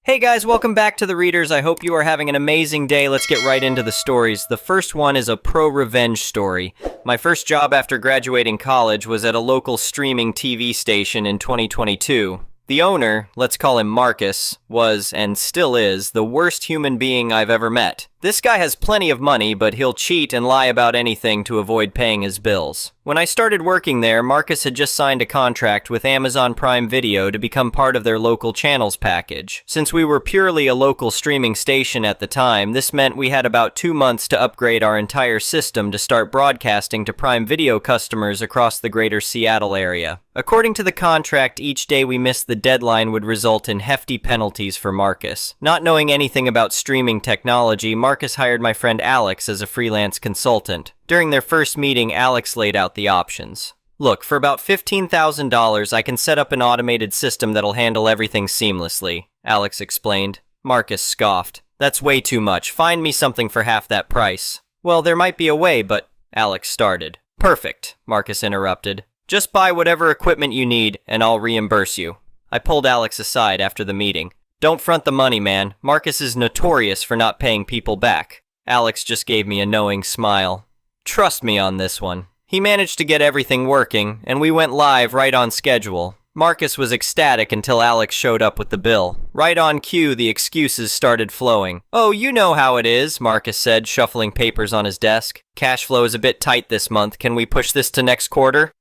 Hey guys, welcome back to The Readers. I hope you are having an amazing day. Let's get right into the stories. The first one is a pro-revenge story. My first job after graduating college was at a local streaming TV station in 2022. The owner, let's call him Marcus, was, and still is, the worst human being I've ever met. This guy has plenty of money, but he'll cheat and lie about anything to avoid paying his bills. When I started working there, Marcus had just signed a contract with Amazon Prime Video to become part of their local channels package. Since we were purely a local streaming station at the time, this meant we had about 2 months to upgrade our entire system to start broadcasting to Prime Video customers across the greater Seattle area. According to the contract, each day we missed the deadline would result in hefty penalties for Marcus. Not knowing anything about streaming technology, Marcus hired my friend Alex as a freelance consultant. During their first meeting, Alex laid out the options. Look, for about $15,000, I can set up an automated system that'll handle everything seamlessly, Alex explained. Marcus scoffed. That's way too much. Find me something for half that price. Well, there might be a way, but... Alex started. Perfect, Marcus interrupted. Just buy whatever equipment you need, and I'll reimburse you. I pulled Alex aside after the meeting. Don't front the money, man. Marcus is notorious for not paying people back. Alex just gave me a knowing smile. Trust me on this one. He managed to get everything working, and we went live right on schedule. Marcus was ecstatic until Alex showed up with the bill. Right on cue, the excuses started flowing. Oh, you know how it is, Marcus said, shuffling papers on his desk. Cash flow is a bit tight this month. Can we push this to next quarter?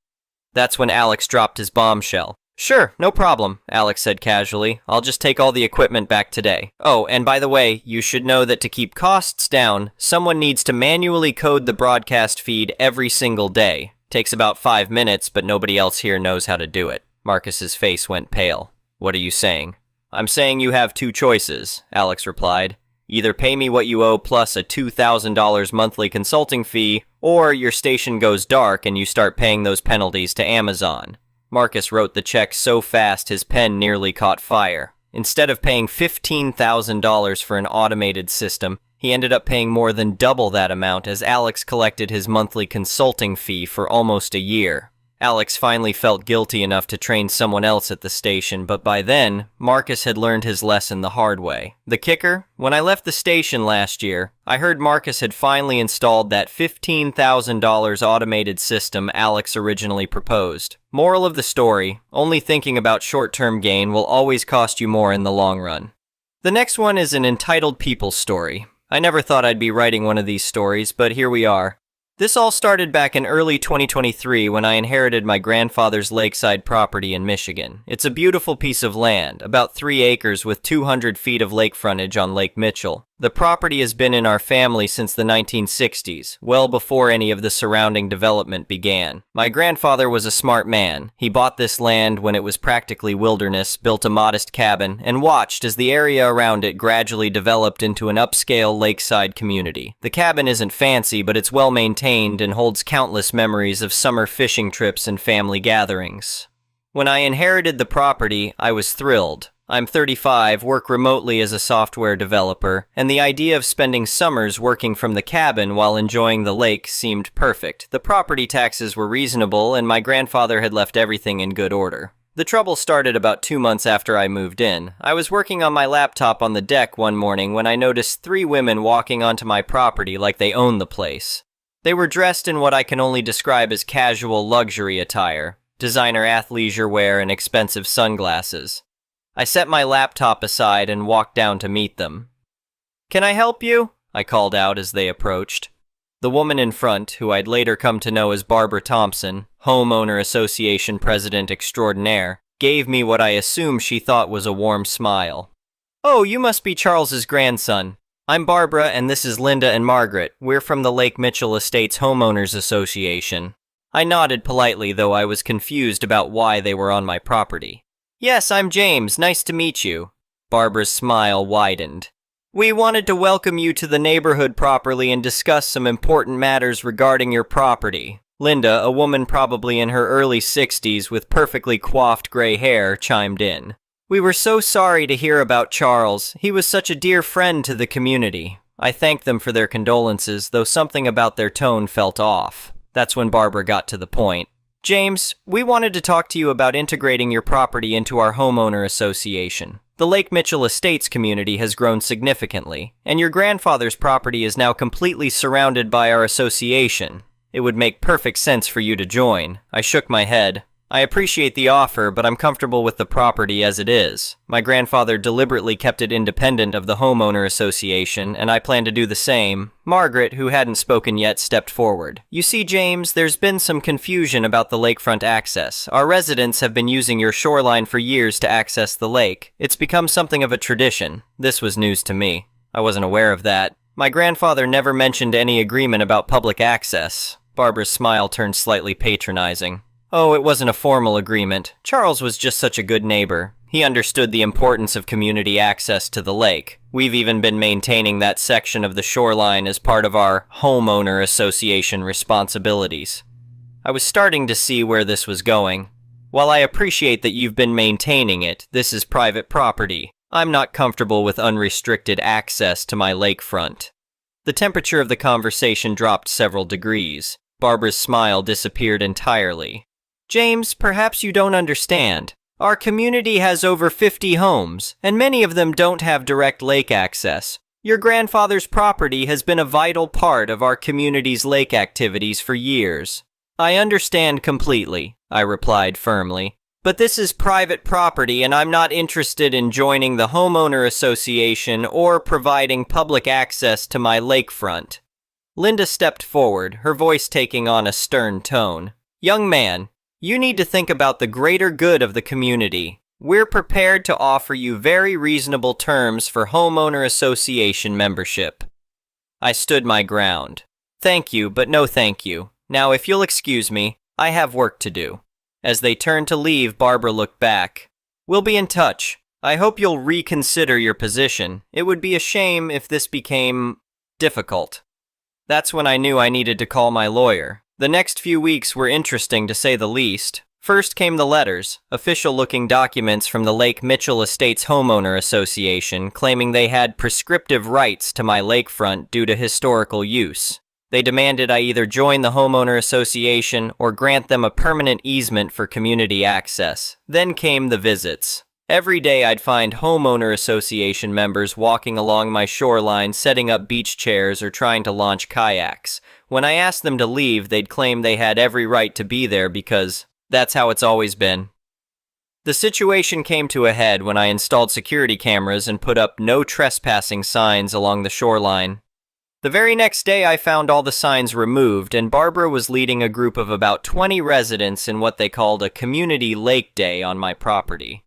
That's when Alex dropped his bombshell. Sure, no problem, Alex said casually. I'll just take all the equipment back today. Oh, and by the way, you should know that to keep costs down, someone needs to manually code the broadcast feed every single day. Takes about 5 minutes, but nobody else here knows how to do it. Marcus's face went pale. What are you saying? I'm saying you have 2 choices, Alex replied. Either pay me what you owe plus a $2,000 monthly consulting fee, or your station goes dark and you start paying those penalties to Amazon. Marcus wrote the check so fast his pen nearly caught fire. Instead of paying $15,000 for an automated system, he ended up paying more than double that amount as Alex collected his monthly consulting fee for almost a year. Alex finally felt guilty enough to train someone else at the station, but by then, Marcus had learned his lesson the hard way. The kicker? When I left the station last year, I heard Marcus had finally installed that $15,000 automated system Alex originally proposed. Moral of the story, only thinking about short-term gain will always cost you more in the long run. The next one is an entitled people story. I never thought I'd be writing one of these stories, but here we are. This all started back in early 2023 when I inherited my grandfather's Lakeside property in Michigan. It's a beautiful piece of land, about 3 acres with 200 feet of lake frontage on Lake Mitchell. The property has been in our family since the 1960s, well before any of the surrounding development began. My grandfather was a smart man. He bought this land when it was practically wilderness, built a modest cabin, and watched as the area around it gradually developed into an upscale lakeside community. The cabin isn't fancy, but it's well maintained and holds countless memories of summer fishing trips and family gatherings. When I inherited the property, I was thrilled. I'm 35, work remotely as a software developer, and the idea of spending summers working from the cabin while enjoying the lake seemed perfect. The property taxes were reasonable, and my grandfather had left everything in good order. The trouble started about 2 months after I moved in. I was working on my laptop on the deck one morning when I noticed 3 women walking onto my property like they owned the place. They were dressed in what I can only describe as casual luxury attire, designer athleisure wear and expensive sunglasses. I set my laptop aside and walked down to meet them. "Can I help you?" I called out as they approached. The woman in front, who I'd later come to know as Barbara Thompson, Homeowner Association President Extraordinaire, gave me what I assume she thought was a warm smile. "Oh, you must be Charles's grandson. I'm Barbara and this is Linda and Margaret. We're from the Lake Mitchell Estates Homeowners Association." I nodded politely, though I was confused about why they were on my property. "Yes, I'm James. Nice to meet you." Barbara's smile widened. "We wanted to welcome you to the neighborhood properly and discuss some important matters regarding your property." Linda, a woman probably in her early 60s with perfectly coiffed gray hair, chimed in. "We were so sorry to hear about Charles. He was such a dear friend to the community." I thanked them for their condolences, though something about their tone felt off. That's when Barbara got to the point. "James, we wanted to talk to you about integrating your property into our homeowner association. The Lake Mitchell Estates community has grown significantly, and your grandfather's property is now completely surrounded by our association. It would make perfect sense for you to join." I shook my head. "I appreciate the offer, but I'm comfortable with the property as it is. My grandfather deliberately kept it independent of the homeowner association, and I plan to do the same." Margaret, who hadn't spoken yet, stepped forward. "You see, James, there's been some confusion about the lakefront access. Our residents have been using your shoreline for years to access the lake. It's become something of a tradition." This was news to me. I wasn't aware of that. "My grandfather never mentioned any agreement about public access." Barbara's smile turned slightly patronizing. "Oh, it wasn't a formal agreement. Charles was just such a good neighbor. He understood the importance of community access to the lake. We've even been maintaining that section of the shoreline as part of our homeowner association responsibilities." I was starting to see where this was going. "While I appreciate that you've been maintaining it, this is private property. I'm not comfortable with unrestricted access to my lakefront." The temperature of the conversation dropped several degrees. Barbara's smile disappeared entirely. "James, perhaps you don't understand. Our community has over 50 homes, and many of them don't have direct lake access. Your grandfather's property has been a vital part of our community's lake activities for years." "I understand completely," I replied firmly. "But this is private property, and I'm not interested in joining the homeowner association or providing public access to my lakefront." Linda stepped forward, her voice taking on a stern tone. "Young man, you need to think about the greater good of the community. We're prepared to offer you very reasonable terms for homeowner association membership." I stood my ground. "Thank you, but no thank you. Now, if you'll excuse me, I have work to do." As they turned to leave, Barbara looked back. "We'll be in touch. I hope you'll reconsider your position. It would be a shame if this became difficult." That's when I knew I needed to call my lawyer. The next few weeks were interesting to say the least. First came the letters, official-looking documents from the Lake Mitchell Estates Homeowner Association claiming they had prescriptive rights to my lakefront due to historical use. They demanded I either join the homeowner association or grant them a permanent easement for community access. Then came the visits. Every day I'd find homeowner association members walking along my shoreline setting up beach chairs or trying to launch kayaks. When I asked them to leave, they'd claim they had every right to be there because that's how it's always been. The situation came to a head when I installed security cameras and put up no trespassing signs along the shoreline. The very next day I found all the signs removed, and Barbara was leading a group of about 20 residents in what they called a community lake day on my property.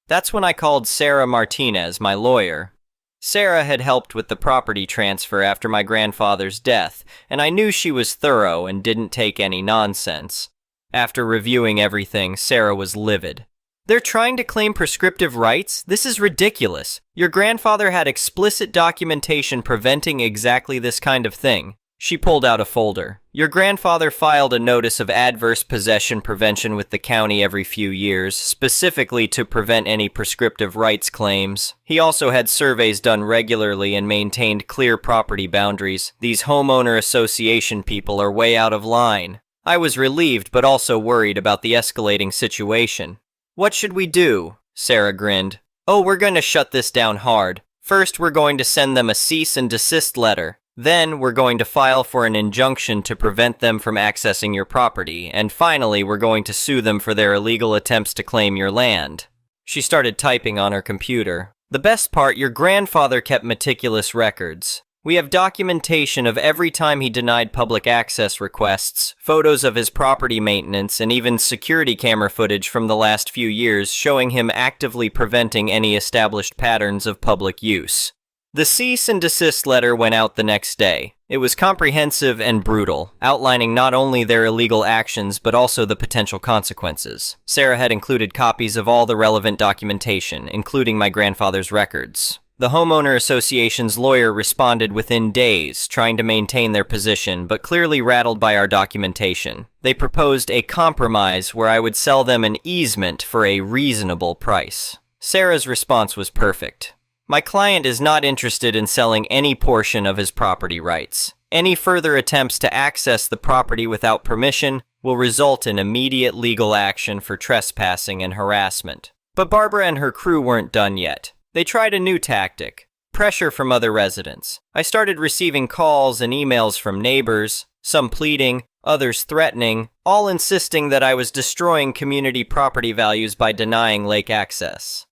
That's when I called Sarah Martinez, my lawyer. Sarah had helped with the property transfer after my grandfather's death, and I knew she was thorough and didn't take any nonsense. After reviewing everything, Sarah was livid. "They're trying to claim prescriptive rights? This is ridiculous. Your grandfather had explicit documentation preventing exactly this kind of thing." She pulled out a folder. "Your grandfather filed a notice of adverse possession prevention with the county every few years, specifically to prevent any prescriptive rights claims. He also had surveys done regularly and maintained clear property boundaries. These homeowner association people are way out of line." I was relieved but also worried about the escalating situation. "What should we do?" Sarah grinned. "Oh, we're going to shut this down hard. First, we're going to send them a cease and desist letter. Then, we're going to file for an injunction to prevent them from accessing your property. And finally, we're going to sue them for their illegal attempts to claim your land." She started typing on her computer. "The best part, your grandfather kept meticulous records. We have documentation of every time he denied public access requests, photos of his property maintenance, and even security camera footage from the last few years showing him actively preventing any established patterns of public use." The cease and desist letter went out the next day. It was comprehensive and brutal, outlining not only their illegal actions but also the potential consequences. Sarah had included copies of all the relevant documentation, including my grandfather's records. The homeowner association's lawyer responded within days, trying to maintain their position, but clearly rattled by our documentation. They proposed a compromise where I would sell them an easement for a reasonable price. Sarah's response was perfect. "My client is not interested in selling any portion of his property rights. Any further attempts to access the property without permission will result in immediate legal action for trespassing and harassment. But Barbara and her crew weren't done yet. They tried a new tactic: pressure from other residents. I started receiving calls and emails from neighbors, some pleading, others threatening, all insisting that I was destroying community property values by denying lake access.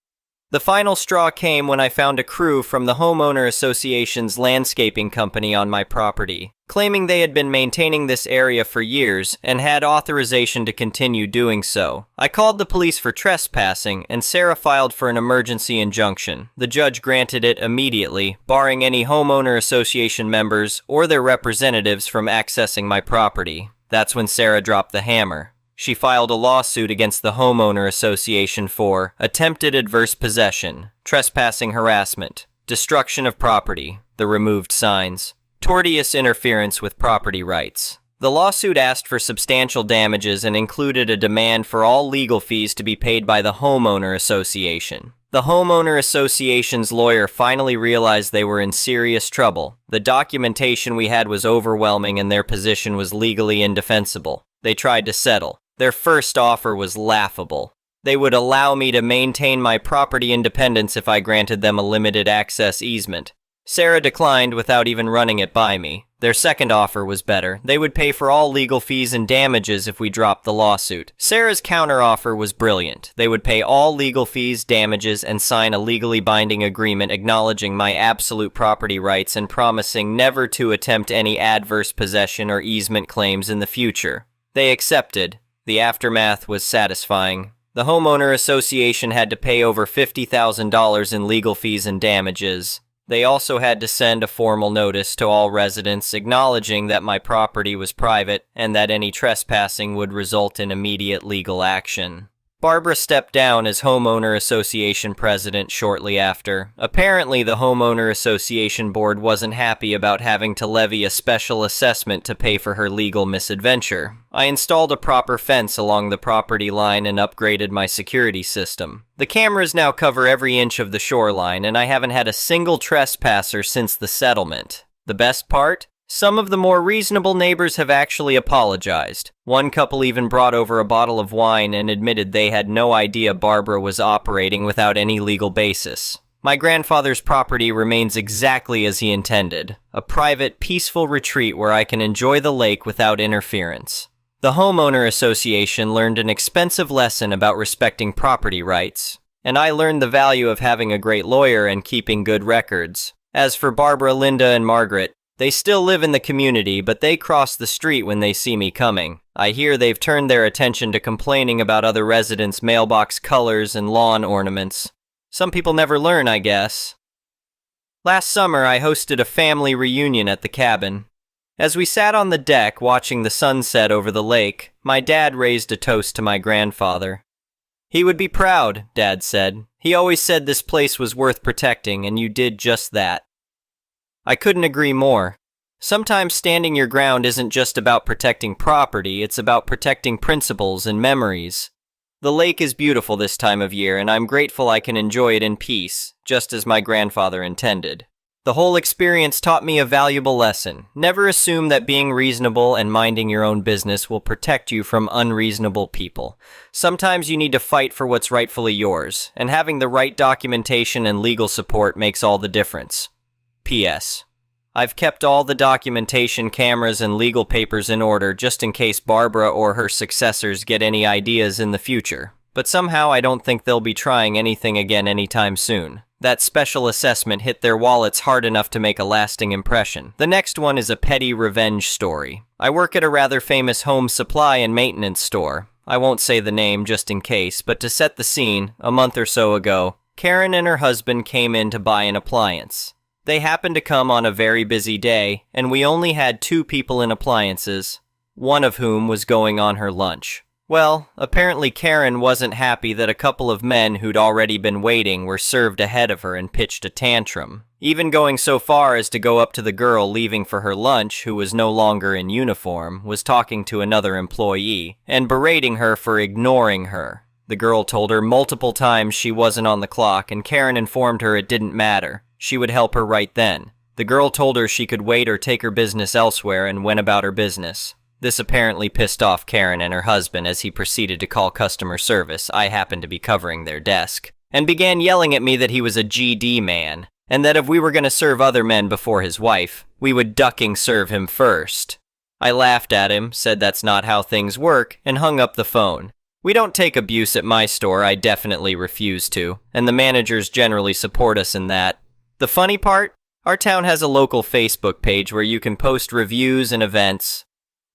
The final straw came when I found a crew from the Homeowner Association's landscaping company on my property, claiming they had been maintaining this area for years and had authorization to continue doing so. I called the police for trespassing, and Sarah filed for an emergency injunction. The judge granted it immediately, barring any Homeowner Association members or their representatives from accessing my property. That's when Sarah dropped the hammer. She filed a lawsuit against the Homeowner Association for attempted adverse possession, trespassing harassment, destruction of property, the removed signs, tortious interference with property rights. The lawsuit asked for substantial damages and included a demand for all legal fees to be paid by the Homeowner Association. The Homeowner Association's lawyer finally realized they were in serious trouble. The documentation we had was overwhelming and their position was legally indefensible. They tried to settle. Their first offer was laughable. They would allow me to maintain my property independence if I granted them a limited access easement. Sarah declined without even running it by me. Their second offer was better. They would pay for all legal fees and damages if we dropped the lawsuit. Sarah's counteroffer was brilliant. They would pay all legal fees, damages, and sign a legally binding agreement acknowledging my absolute property rights and promising never to attempt any adverse possession or easement claims in the future. They accepted. The aftermath was satisfying. The Homeowner Association had to pay over $50,000 in legal fees and damages. They also had to send a formal notice to all residents acknowledging that my property was private and that any trespassing would result in immediate legal action. Barbara stepped down as Homeowner Association president shortly after. Apparently, the Homeowner Association board wasn't happy about having to levy a special assessment to pay for her legal misadventure. I installed a proper fence along the property line and upgraded my security system. The cameras now cover every inch of the shoreline, and I haven't had a single trespasser since the settlement. The best part? Some of the more reasonable neighbors have actually apologized. One couple even brought over a bottle of wine and admitted they had no idea Barbara was operating without any legal basis. My grandfather's property remains exactly as he intended, a private, peaceful retreat where I can enjoy the lake without interference. The Homeowner Association learned an expensive lesson about respecting property rights, and I learned the value of having a great lawyer and keeping good records. As for Barbara, Linda, and Margaret, they still live in the community, but they cross the street when they see me coming. I hear they've turned their attention to complaining about other residents' mailbox colors and lawn ornaments. Some people never learn, I guess. Last summer, I hosted a family reunion at the cabin. As we sat on the deck watching the sunset over the lake, my dad raised a toast to my grandfather. "He would be proud," Dad said. "He always said this place was worth protecting, and you did just that." I couldn't agree more. Sometimes standing your ground isn't just about protecting property, it's about protecting principles and memories. The lake is beautiful this time of year, and I'm grateful I can enjoy it in peace, just as my grandfather intended. The whole experience taught me a valuable lesson. Never assume that being reasonable and minding your own business will protect you from unreasonable people. Sometimes you need to fight for what's rightfully yours, and having the right documentation and legal support makes all the difference. P.S. I've kept all the documentation, cameras, and legal papers in order just in case Barbara or her successors get any ideas in the future. But somehow I don't think they'll be trying anything again anytime soon. That special assessment hit their wallets hard enough to make a lasting impression. The next one is a petty revenge story. I work at a rather famous home supply and maintenance store. I won't say the name just in case, but to set the scene, a month or so ago, Karen and her husband came in to buy an appliance. They happened to come on a very busy day, and we only had 2 people in appliances, one of whom was going on her lunch. Well, apparently Karen wasn't happy that a couple of men who'd already been waiting were served ahead of her and pitched a tantrum, even going so far as to go up to the girl leaving for her lunch, who was no longer in uniform, was talking to another employee, and berating her for ignoring her. The girl told her multiple times she wasn't on the clock, and Karen informed her it didn't matter. She would help her right then. The girl told her she could wait or take her business elsewhere and went about her business. This apparently pissed off Karen and her husband as he proceeded to call customer service. I happened to be covering their desk, and began yelling at me that he was a GD man, and that if we were going to serve other men before his wife, we would ducking serve him first. I laughed at him, said that's not how things work, and hung up the phone. We don't take abuse at my store, I definitely refuse to, and the managers generally support us in that. The funny part? Our town has a local Facebook page where you can post reviews and events.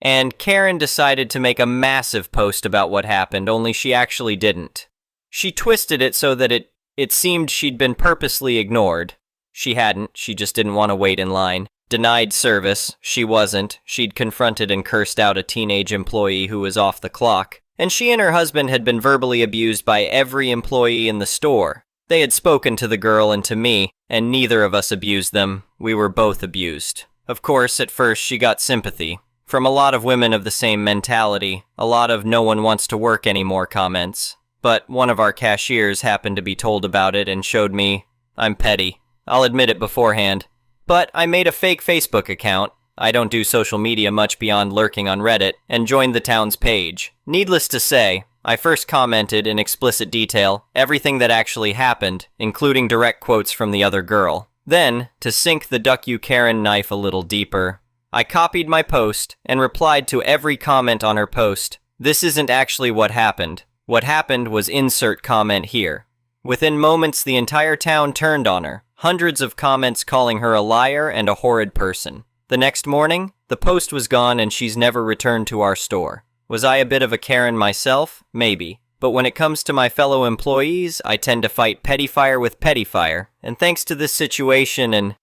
And Karen decided to make a massive post about what happened, only she actually didn't. She twisted it so that it seemed she'd been purposely ignored. She hadn't, she just didn't want to wait in line. Denied service, she wasn't. She'd confronted and cursed out a teenage employee who was off the clock. And she and her husband had been verbally abused by every employee in the store. They had spoken to the girl and to me, and neither of us abused them. We were both abused. Of course, at first she got sympathy from a lot of women of the same mentality, a lot of no one wants to work anymore comments. But one of our cashiers happened to be told about it and showed me I'm petty. I'll admit it beforehand. But I made a fake Facebook account. I don't do social media much beyond lurking on Reddit, and joined the town's page. Needless to say, I first commented in explicit detail everything that actually happened, including direct quotes from the other girl. Then, to sink the Duck You Karen knife a little deeper, I copied my post and replied to every comment on her post. This isn't actually what happened. What happened was insert comment here. Within moments, the entire town turned on her. Hundreds of comments calling her a liar and a horrid person. The next morning, the post was gone and she's never returned to our store. Was I a bit of a Karen myself? Maybe. But when it comes to my fellow employees, I tend to fight petty fire with petty fire. And thanks to this situation and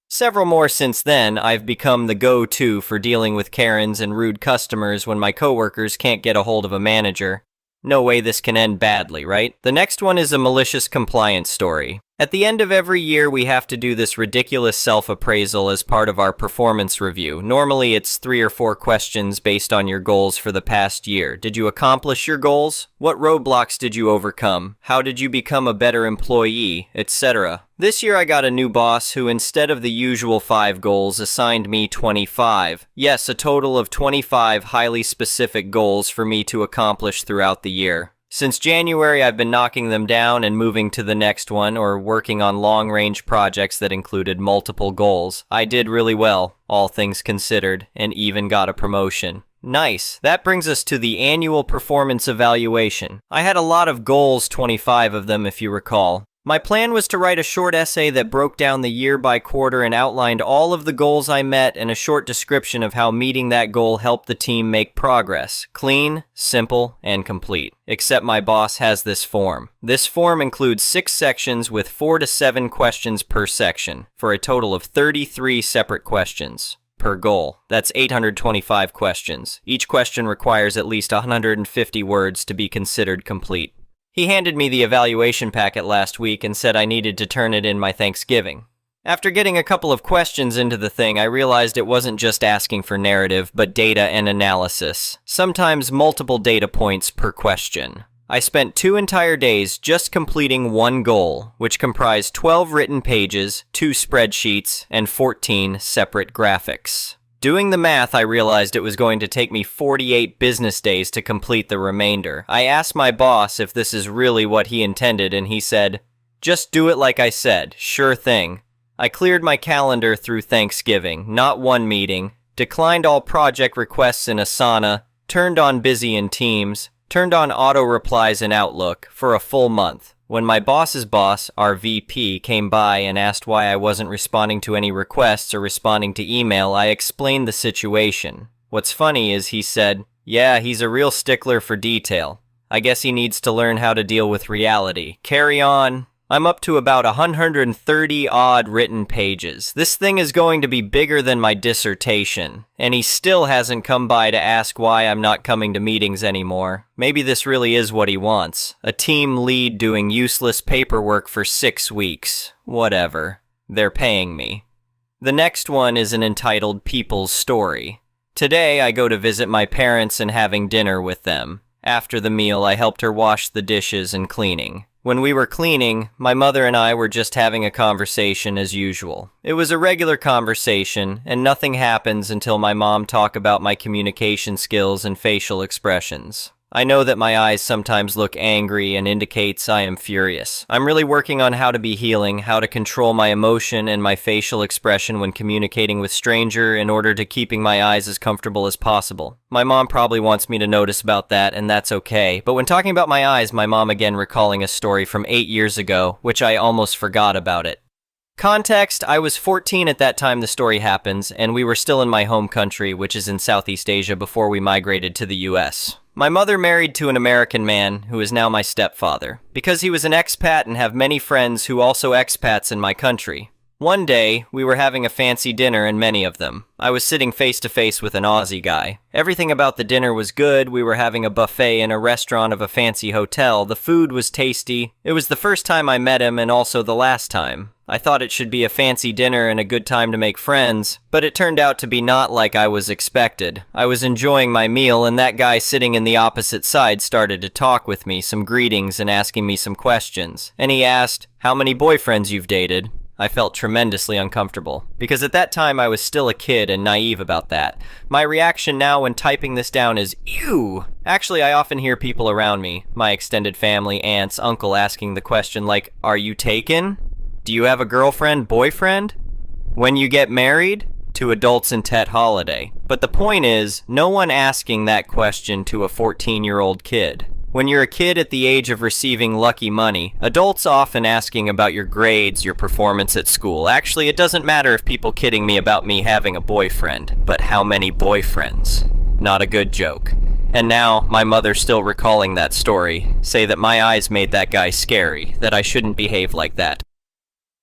several more since then, I've become the go-to for dealing with Karens and rude customers when my coworkers can't get a hold of a manager. No way this can end badly, right? The next one is a malicious compliance story. At the end of every year, we have to do this ridiculous self-appraisal as part of our performance review. Normally, it's 3 or 4 questions based on your goals for the past year. Did you accomplish your goals? What roadblocks did you overcome? How did you become a better employee? Etc. This year, I got a new boss who, instead of the usual 5 goals, assigned me 25. Yes, a total of 25 highly specific goals for me to accomplish throughout the year. Since January, I've been knocking them down and moving to the next one, or working on long-range projects that included multiple goals. I did really well, all things considered, and even got a promotion. Nice. That brings us to the annual performance evaluation. I had a lot of goals, 25 of them if you recall. My plan was to write a short essay that broke down the year by quarter and outlined all of the goals I met and a short description of how meeting that goal helped the team make progress. Clean, simple, and complete. Except my boss has this form. This form includes 6 sections with 4 to 7 questions per section, for a total of 33 separate questions per goal. That's 825 questions. Each question requires at least 150 words to be considered complete. He handed me the evaluation packet last week and said I needed to turn it in by Thanksgiving. After getting a couple of questions into the thing, I realized it wasn't just asking for narrative, but data and analysis. Sometimes multiple data points per question. I spent 2 entire days just completing one goal, which comprised 12 written pages, 2 spreadsheets, and 14 separate graphics. Doing the math, I realized it was going to take me 48 business days to complete the remainder. I asked my boss if this is really what he intended, and he said, "Just do it like I said, sure thing." I cleared my calendar through Thanksgiving, not one meeting, declined all project requests in Asana, turned on Busy in Teams, turned on auto replies in Outlook for a full month. When my boss's boss, our VP, came by and asked why I wasn't responding to any requests or responding to email, I explained the situation. What's funny is he said, "Yeah, he's a real stickler for detail. I guess he needs to learn how to deal with reality. Carry on." I'm up to about 130 odd written pages. This thing is going to be bigger than my dissertation, and he still hasn't come by to ask why I'm not coming to meetings anymore. Maybe this really is what he wants. A team lead doing useless paperwork for 6 weeks. Whatever. They're paying me. The next one is an entitled People's Story. Today I go to visit my parents and having dinner with them. After the meal, I helped her wash the dishes and cleaning. When we were cleaning, my mother and I were just having a conversation as usual. It was a regular conversation, and nothing happens until my mom talks about my communication skills and facial expressions. I know that my eyes sometimes look angry and indicates I am furious. I'm really working on how to be healing, how to control my emotion and my facial expression when communicating with stranger in order to keeping my eyes as comfortable as possible. My mom probably wants me to notice about that, and that's okay. But when talking about my eyes, my mom again recalling a story from 8 years ago, which I almost forgot about it. Context, I was 14 at that time the story happens, and we were still in my home country, which is in Southeast Asia, before we migrated to the US. My mother married to an American man who is now my stepfather, because he was an expat and have many friends who also expats in my country. One day, we were having a fancy dinner and many of them. I was sitting face to face with an Aussie guy. Everything about the dinner was good. We were having a buffet in a restaurant of a fancy hotel. The food was tasty. It was the first time I met him and also the last time. I thought it should be a fancy dinner and a good time to make friends, but it turned out to be not like I was expected. I was enjoying my meal and that guy sitting in the opposite side started to talk with me, some greetings and asking me some questions. And he asked, "How many boyfriends you've dated?" I felt tremendously uncomfortable, because at that time I was still a kid and naive about that. My reaction now when typing this down is, ew! Actually, I often hear people around me, my extended family, aunts, uncle, asking the question like, are you taken? Do you have a girlfriend, boyfriend? When you get married? To adults in Tet Holiday. But the point is, no one asking that question to a 14-year-old kid. When you're a kid at the age of receiving lucky money, adults often asking about your grades, your performance at school. Actually, it doesn't matter if people kidding me about me having a boyfriend, but how many boyfriends? Not a good joke. And now, my mother still recalling that story, say that my eyes made that guy scary, that I shouldn't behave like that.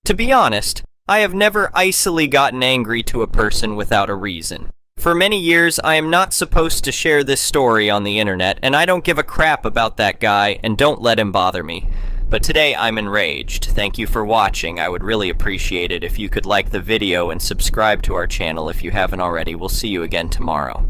To be honest, I have never icily gotten angry to a person without a reason. For many years, I am not supposed to share this story on the internet, and I don't give a crap about that guy, and don't let him bother me. But today, I'm enraged. Thank you for watching. I would really appreciate it if you could like the video and subscribe to our channel if you haven't already. We'll see you again tomorrow.